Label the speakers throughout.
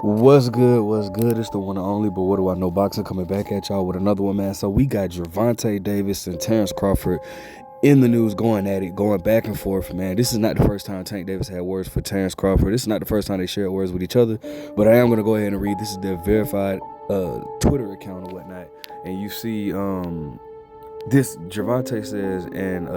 Speaker 1: What's good? What's good? It's the one and only, but what do I know? Boxing coming back at y'all with another one, man. So we got Gervonta Davis and Terence Crawford in the news going at it, going back and forth, man. This is not the first time Tank Davis had words for Terence Crawford. This is not the first time they shared words with each other, but I am going to go ahead and read. This is their verified Twitter account or whatnot. And you see this Gervonta says, and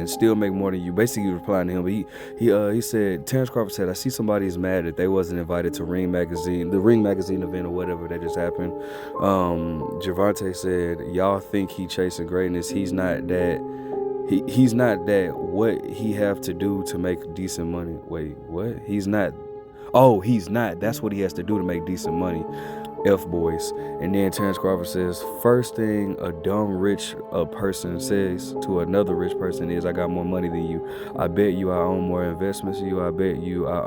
Speaker 1: still make more than you. Basically replying to him, but he said, Terence Crawford said, I see somebody is mad that they wasn't invited to the Ring Magazine event or whatever that just happened. Gervonta said, y'all think he chasing greatness. He's not that. He's not that. What he have to do to make decent money? Wait, what? He's not. Oh, he's not. That's what he has to do to make decent money. F-boys. And then Terence Crawford says, first thing a dumb rich person says to another rich person is, I got more money than you. I bet you I own more investments than you. I bet you I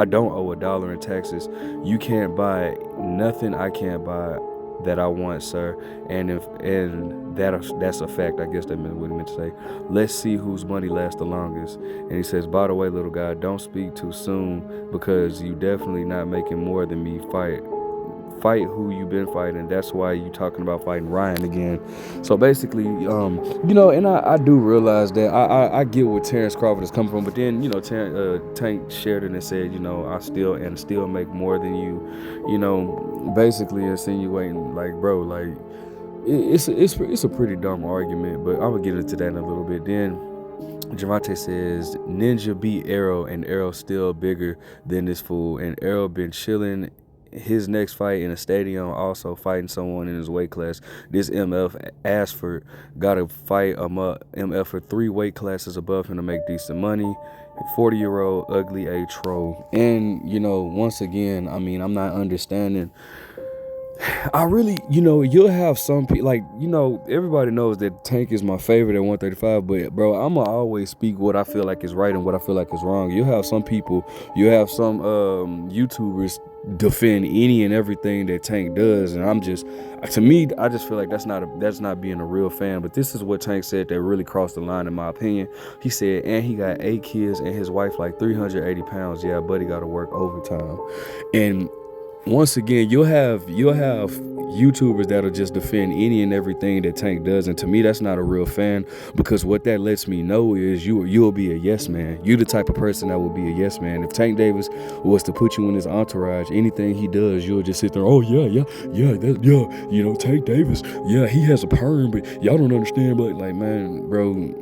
Speaker 1: don't owe $1 in taxes. You can't buy nothing I can't buy that I want, sir. And that's a fact. I guess that meant what he meant to say. Let's see whose money lasts the longest. And he says, by the way, little guy, don't speak too soon because you definitely not making more than me. Fight who you been fighting. That's why you talking about fighting Ryan again. So basically, and I do realize that I get where Terence Crawford is coming from, but then, Tank shared it and said, I still make more than you, basically insinuating like, bro, like it's a pretty dumb argument, but I'm gonna get into that in a little bit. Then Gervonta says, Ninja beat Arrow and Arrow still bigger than this fool, and Arrow been chilling his next fight in a stadium, also fighting someone in his weight class. This MF Ashford got to fight MF for 3 weight classes above him to make decent money. 40-year-old ugly a troll. And once again, I mean, I'm not understanding. I really, you'll have some people, like, everybody knows that Tank is my favorite at 135, but, bro, I'm going to always speak what I feel like is right and what I feel like is wrong. You'll have some people, YouTubers defend any and everything that Tank does, and I just feel like that's not being a real fan. But this is what Tank said that really crossed the line in my opinion. He said, and he got 8 kids and his wife like 380 pounds. Yeah, buddy got to work overtime. And once again, you'll have YouTubers that'll just defend any and everything that Tank does, and to me, that's not a real fan, because what that lets me know is you'll be a yes man. You the type of person that will be a yes man. If Tank Davis was to put you in his entourage, anything he does, you'll just sit there, oh yeah, Tank Davis, yeah, he has a perm, but y'all don't understand. But like, man, bro,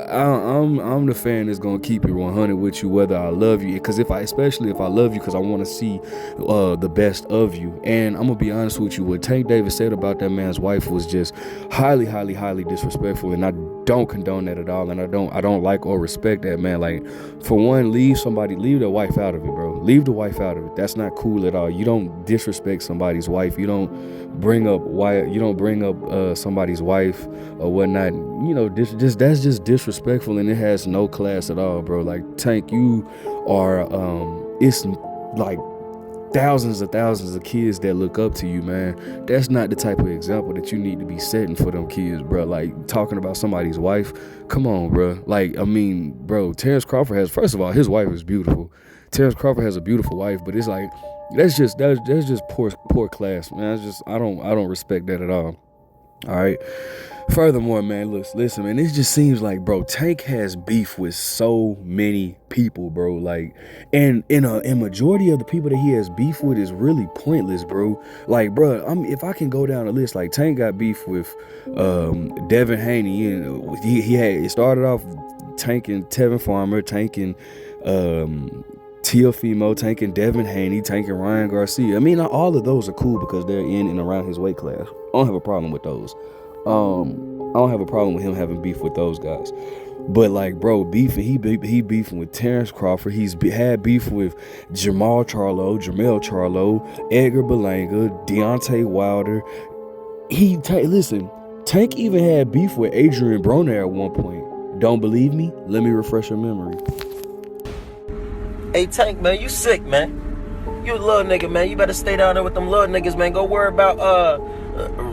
Speaker 1: I'm the fan that's gonna keep it 100 with you, whether I love you, because especially if I love you, because I want to see the best of you. And I'm gonna be honest with you, what Tank Davis said about that man's wife was just highly, highly, highly disrespectful, and I don't condone that at all, and I don't like or respect that, man. Like, for one, leave their wife out of it, bro. Leave the wife out of it. That's not cool at all. You don't disrespect somebody's wife. You don't bring up somebody's wife or whatnot. That's just disrespectful, and it has no class at all, bro. Like, Tank, you are it's like thousands of kids that look up to you, man. That's not the type of example that you need to be setting for them kids, bro. Like, talking about somebody's wife, come on, bro. Like, I mean, bro, Terence Crawford has, first of all, his wife is beautiful. Terence Crawford has a beautiful wife, but it's like, that's just poor class, man. I don't respect that at all. All right. Furthermore, man, listen, man, it just seems like, bro, Tank has beef with so many people, bro. Like, and a majority of the people that he has beef with is really pointless, bro. Like, bro, if I can go down the list, like, Tank got beef with Devin Haney. It started off tanking Tevin Farmer, tanking Teofimo, tanking Devin Haney, tanking Ryan Garcia. I mean, all of those are cool because they're in and around his weight class. I don't have a problem with those. I don't have a problem with him having beef with those guys. But, like, bro, he beefing with Terence Crawford. He's had beef with Jamel Charlo, Edgar Berlanga, Deontay Wilder. Listen, Tank even had beef with Adrian Broner at one point. Don't believe me? Let me refresh your memory.
Speaker 2: Hey, Tank, man, you sick, man. You a little nigga, man. You better stay down there with them little niggas, man. Go worry about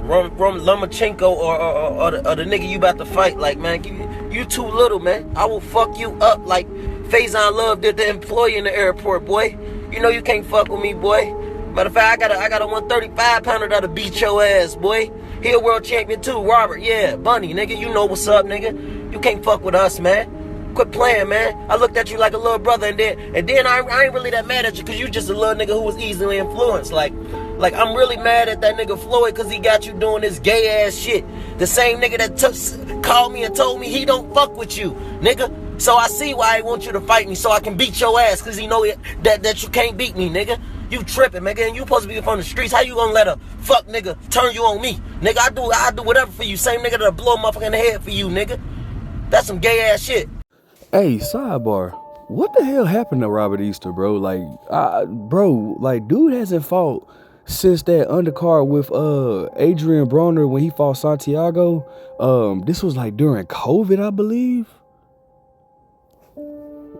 Speaker 2: Lomachenko or the nigga you about to fight. Like, man, you too little, man. I will fuck you up like Faison Love did the employee in the airport, boy. You know you can't fuck with me, boy. Matter of fact, I got a 135 pounder that'll beat your ass, boy. He a world champion too, Robert. Yeah, Bunny, nigga. You know what's up, nigga. You can't fuck with us, man. Quit playing, man. I looked at you like a little brother, and then I ain't really that mad at you because you just a little nigga who was easily influenced. Like I'm really mad at that nigga Floyd because he got you doing this gay ass shit. The same nigga that called me and told me he don't fuck with you, nigga. So I see why he wants you to fight me so I can beat your ass because he know that you can't beat me, nigga. You tripping, nigga, and you supposed to be from the streets. How you gonna let a fuck nigga turn you on me? Nigga, I do whatever for you. Same nigga that'll blow a motherfucker in the head for you, nigga. That's some gay ass shit.
Speaker 1: Hey, sidebar. What the hell happened to Robert Easter, bro? Like, dude hasn't fought since that undercard with Adrian Broner when he fought Santiago. This was like during COVID, I believe.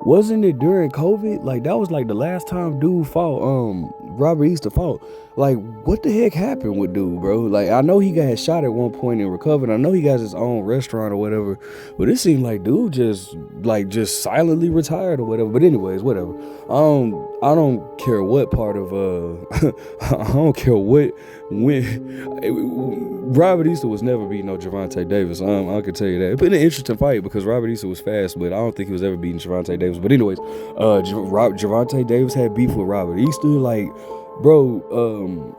Speaker 1: Wasn't it during COVID? Like, that was like the last time dude fought, Robert Easter fought. Like, what the heck happened with dude, bro? Like, I know he got shot at one point and recovered. I know he got his own restaurant or whatever. But it seemed like dude just silently retired or whatever. But anyways, whatever. I don't care what part of, I don't care when Robert Easter was never beating no Gervonta Davis. I can tell you that. It's been an interesting fight because Robert Easter was fast, but I don't think he was ever beating Gervonta Davis. But anyways, Gervonta Davis had beef with Robert Easter. Like, bro,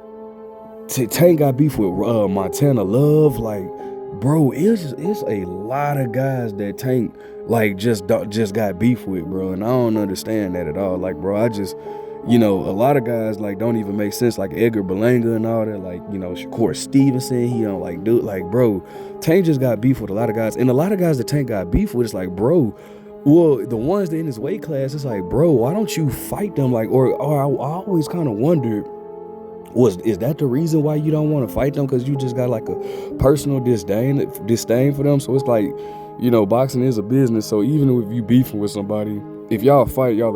Speaker 1: Tank got beef with Montana Love. Like, bro, it's a lot of guys that Tank like just got beef with, bro, and I don't understand that at all. Like, bro, a lot of guys like don't even make sense, like Edgar Berlanga and all that. Like, Shakur Stevenson, he don't like dude. Like, bro, Tank just got beef with a lot of guys, and a lot of guys that Tank got beef with, it's like, bro. Well, the ones that in his weight class, it's like, bro, why don't you fight them? Like, or I always kind of wondered, is that the reason why you don't want to fight them? Because you just got like a personal disdain for them. So it's like, boxing is a business. So even if you beefing with somebody, if y'all fight, for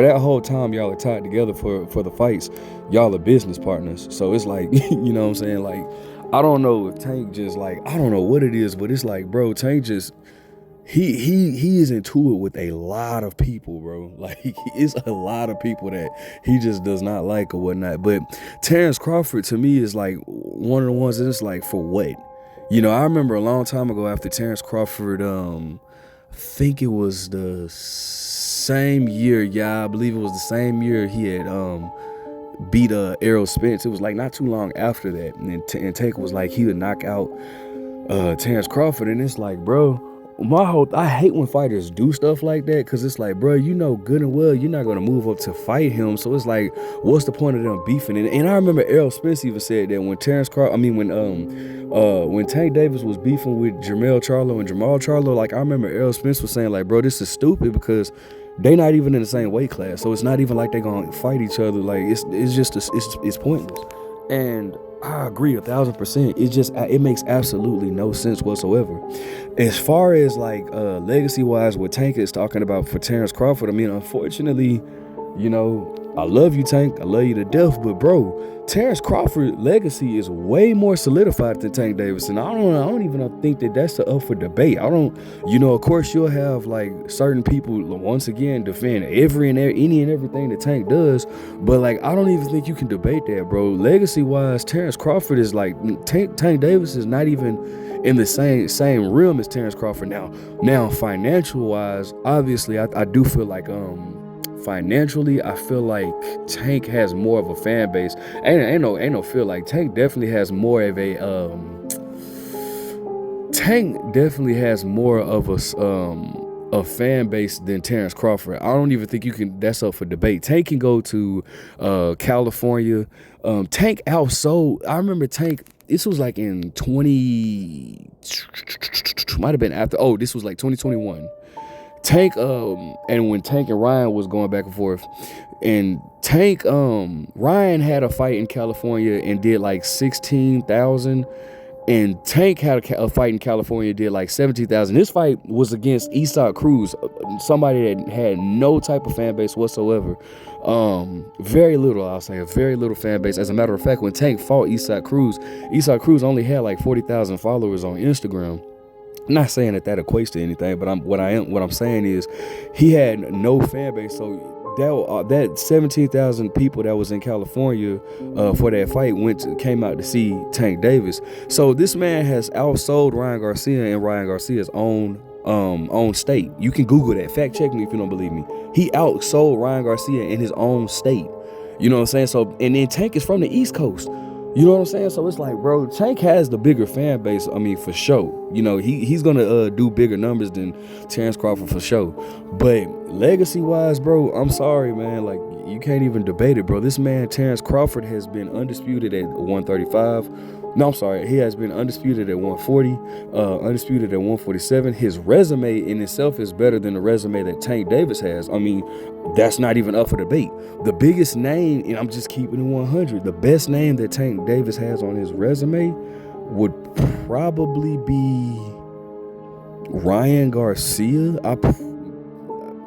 Speaker 1: that whole time, y'all are tied together for the fights. Y'all are business partners. So it's like, you know what I'm saying? Like, I don't know if Tank just like, I don't know what it is, but it's like, bro, Tank just, he is into it with a lot of people, bro. Like, it's a lot of people that he just does not like or whatnot. But Terence Crawford, to me, is like one of the ones that it's like, for what? I remember a long time ago after Terence Crawford, I think it was the same year, I believe it was the same year he had beat Errol Spence. It was like not too long after that, and Tank was like he would knock out Terence Crawford, and it's like, bro, I hate when fighters do stuff like that, because it's like, bro, good and well you're not going to move up to fight him, so it's like, what's the point of them beefing? And I remember Errol Spence even said that when when Tank Davis was beefing with Jamal Charlo, like, I remember Errol Spence was saying, like, bro, this is stupid because they not even in the same weight class, so it's not even like they gonna fight each other. Like, it's pointless. And I agree 1,000%. It makes absolutely no sense whatsoever. As far as like legacy wise, what Tank is talking about for Terence Crawford, I mean, unfortunately, I love you, Tank. I love you to death, but bro, Terence Crawford's legacy is way more solidified than Tank Davis, and I don't even think that that's up for debate. Of course you'll have like certain people once again defend any and everything that Tank does, but like, I don't even think you can debate that, bro. Legacy wise, Terence Crawford is like, Tank Davis is not even in the same realm as Terence Crawford. Now financial wise, obviously I do feel like financially, I feel like Tank has more of a fan base. Ain't no feel like Tank definitely has more of a fan base than Terence Crawford. I don't even think that's up for debate. Tank can go to California. Tank outsold. I remember Tank. This was like in might have been after. Oh, this was like 2021. Tank, and when Tank and Ryan was going back and forth, and Tank, Ryan had a fight in California and did like 16,000, and Tank had a fight in California and did like 17,000. This fight was against Isak Cruz, somebody that had no type of fan base whatsoever. Very little, I'll say, a very little fan base. As a matter of fact, when Tank fought Isak Cruz only had like 40,000 followers on Instagram. not saying that equates to anything, but what I'm saying is he had no fan base. So that 17,000 people that was in California for that fight came out to see Tank Davis. So this man has outsold Ryan Garcia in Ryan Garcia's own state. You can Google that. Fact check me if you don't believe me. He outsold Ryan Garcia in his own state. You know what I'm saying? So, and then Tank is from the East Coast. You know what I'm saying? So it's like, bro, Tank has the bigger fan base. I mean, for sure. You know, he's gonna do bigger numbers than Terence Crawford for sure. But legacy wise, bro, I'm sorry, man. Like, you can't even debate it, bro. This man, Terence Crawford, has been undisputed at 135. No, I'm sorry. He has been undisputed at 140, undisputed at 147. His resume in itself is better than the resume that Tank Davis has. I mean, that's not even up for debate. The biggest name, and I'm just keeping it 100, the best name that Tank Davis has on his resume would probably be Ryan Garcia.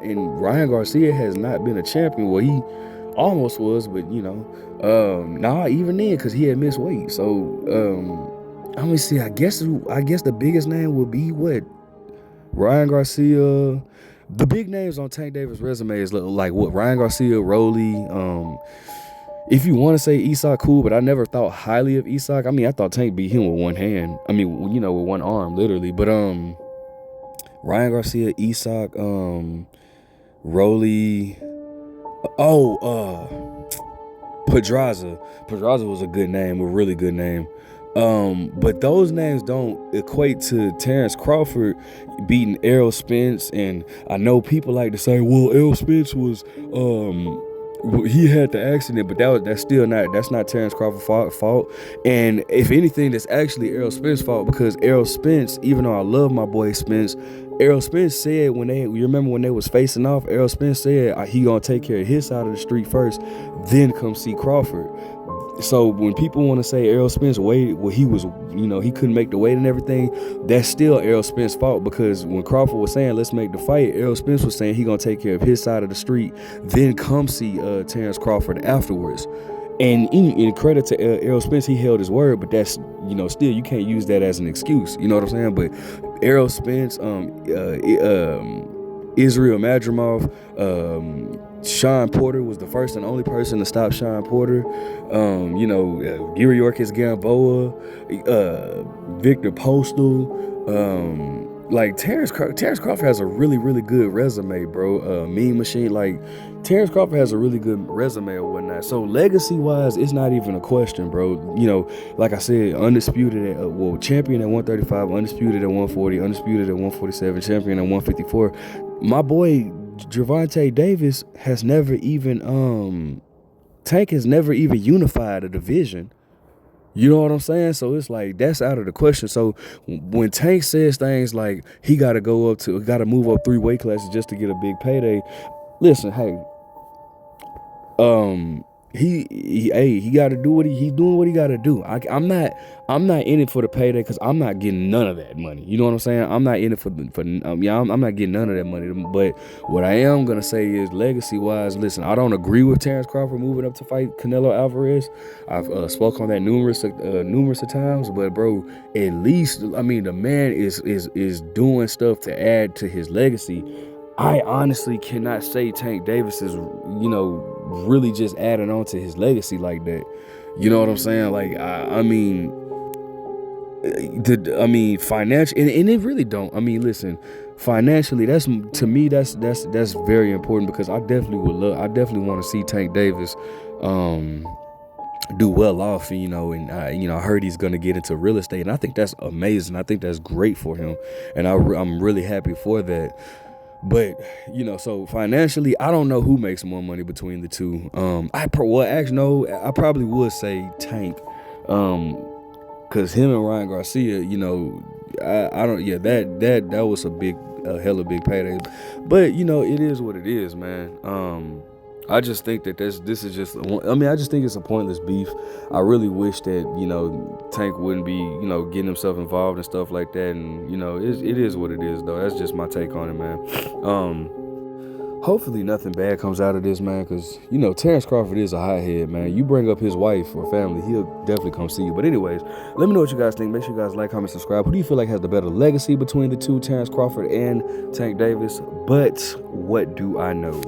Speaker 1: And Ryan Garcia has not been a champion. Well, he almost was, but you know, even then, because he had missed weight. So let me see. I guess the biggest name would be what? Ryan Garcia. The big names on Tank Davis' resume is like what? Ryan Garcia, Rolly. If you want to say Isak, cool, but I never thought highly of Isak. I mean, I thought Tank beat him with one hand. I mean, you know, with one arm, literally. But Ryan Garcia, Isak, Rolly. Pedraza. Pedraza was a good name, a really good name. But those names don't equate to Terence Crawford beating Errol Spence. And I know people like to say, well, Errol Spence was he had the accident, but that's not Terence Crawford's fault. And if anything, that's actually Errol Spence's fault, because Errol Spence, even though I love my boy Spence, Errol Spence said you remember when they was facing off, Errol Spence said he gonna take care of his side of the street first, then come see Crawford. So when people want to say Errol Spence weight, well, he was, you know, he couldn't make the weight and everything, that's still Errol Spence's fault, because when Crawford was saying let's make the fight, Errol Spence was saying he gonna take care of his side of the street, then come see Terence Crawford afterwards. And in credit to Errol Spence, he held his word, but that's, you know, still you can't use that as an excuse. You know what I'm saying? But Errol Spence, Israel Madrimov, Sean Porter was the first and only person to stop Sean Porter. You know, Yuriorkis Gamboa, Victor Postal. Like Terence Crawford has a really, really good resume, bro. Mean Machine, like Terence Crawford has a really good resume or whatnot. So legacy wise, it's not even a question, bro. You know, like I said, undisputed at champion at 135, undisputed at 140, undisputed at 147, champion at 154. My boy Gervonta Davis has never even Tank has never even unified a division. You know what I'm saying? So it's like, that's out of the question. So when Tank says things like he got to move up 3 weight classes just to get a big payday, listen, hey, he got to do what he's doing what he got to do. I'm not in it for the payday, because I'm not getting none of that money. You know what I'm saying? I'm not in it I'm not getting none of that money. But what I am gonna say is, legacy wise, listen, I don't agree with Terence Crawford moving up to fight Canelo Alvarez. I've spoke on that numerous of times, but bro, at least, I mean, the man is doing stuff to add to his legacy. I honestly cannot say Tank Davis is, you know, really just adding on to his legacy like that. You know what I'm saying? Like, I mean, financial, and it really don't. I mean, listen, financially, that's, to me, that's very important, because I definitely want to see Tank Davis do well off, you know. And I heard he's gonna get into real estate, and I think that's amazing. I think that's great for him, and I'm really happy for that. But, you know, so financially, I don't know who makes more money between the two. I probably would say Tank, because him and Ryan Garcia, you know, that was a hella big payday. But, you know, it is what it is, man. I just think that I just think it's a pointless beef. I really wish that, you know, Tank wouldn't be, you know, getting himself involved and stuff like that. And, you know, it is what it is, though. That's just my take on it, man. hopefully nothing bad comes out of this, man, because, you know, Terence Crawford is a hothead, man. You bring up his wife or family, he'll definitely come see you. But anyways, let me know what you guys think. Make sure you guys like, comment, subscribe. Who do you feel like has the better legacy between the two, Terence Crawford and Tank Davis? But what do I know?